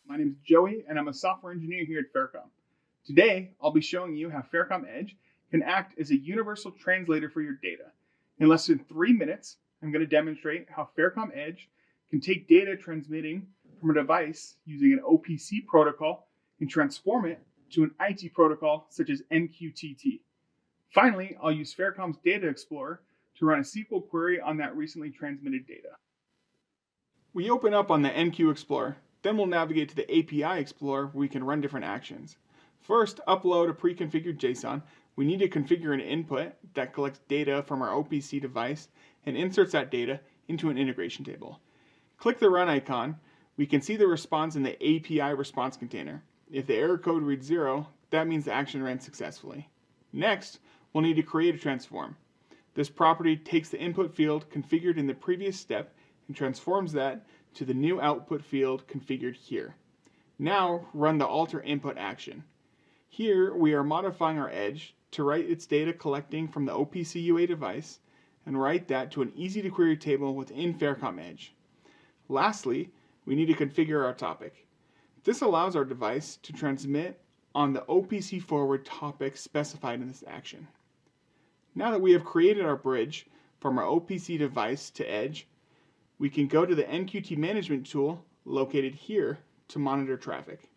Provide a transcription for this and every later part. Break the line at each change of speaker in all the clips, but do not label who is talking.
My name is Joey, and I'm a software engineer here at FairCom. Today, I'll be showing you how FairCom Edge can act as a universal translator for your data. In less than 3 minutes, I'm going to demonstrate how FairCom Edge can take data transmitting from a device using an OPC protocol and transform it to an IT protocol such as MQTT. Finally, I'll use FairCom's Data Explorer to run a SQL query on that recently transmitted data. We open up on the MQ Explorer. Then we'll navigate to the API Explorer where we can run different actions. First, upload a pre-configured JSON. We need to configure an input that collects data from our OPC device and inserts that data into an integration table. Click the run icon. We can see the response in the API response container. If the error code reads 0, that means the action ran successfully. Next, we'll need to create a transform. This property takes the input field configured in the previous step and transforms that to the new output field configured here. Now run the alter input action. Here we are modifying our edge to write its data collecting from the OPC UA device and write that to an easy to query table within FairCom Edge. Lastly, we need to configure our topic. This allows our device to transmit on the OPC forward topic specified in this action. Now that we have created our bridge from our OPC device to Edge, we can go to the MQTT management tool located here to monitor traffic.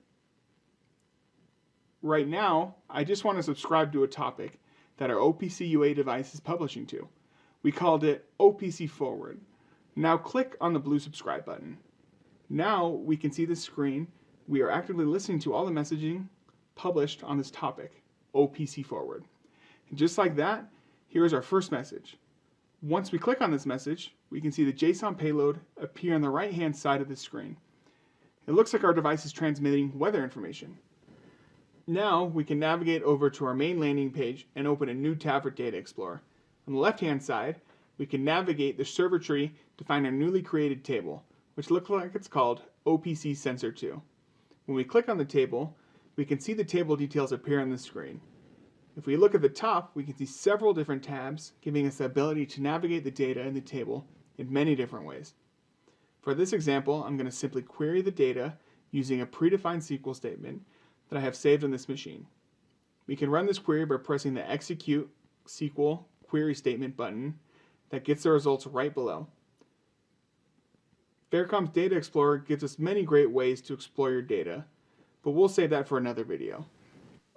Right now, I just want to subscribe to a topic that our OPC UA device is publishing to. We called it OPC Forward. Now click on the blue subscribe button. Now we can see the screen. We are actively listening to all the messaging published on this topic, OPC Forward. And just like that, here is our first message. Once we click on this message, we can see the JSON payload appear on the right-hand side of the screen. It looks like our device is transmitting weather information. Now we can navigate over to our main landing page and open a new tab for Data Explorer. On the left-hand side, we can navigate the server tree to find our newly created table, which looks like it's called OPC Sensor 2. When we click on the table, we can see the table details appear on the screen. If we look at the top, we can see several different tabs, giving us the ability to navigate the data in the table in many different ways. For this example, I'm going to simply query the data using a predefined SQL statement that I have saved on this machine. We can run this query by pressing the Execute SQL Query Statement button that gets the results right below. FairCom's Data Explorer gives us many great ways to explore your data, but we'll save that for another video.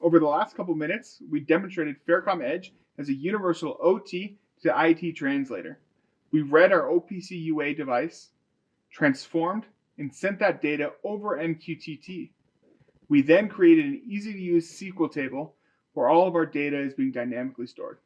Over the last couple minutes, we demonstrated FairCom Edge as a universal OT to IT translator. We read our OPC UA device, transformed, and sent that data over MQTT. We then created an easy-to-use SQL table where all of our data is being dynamically stored.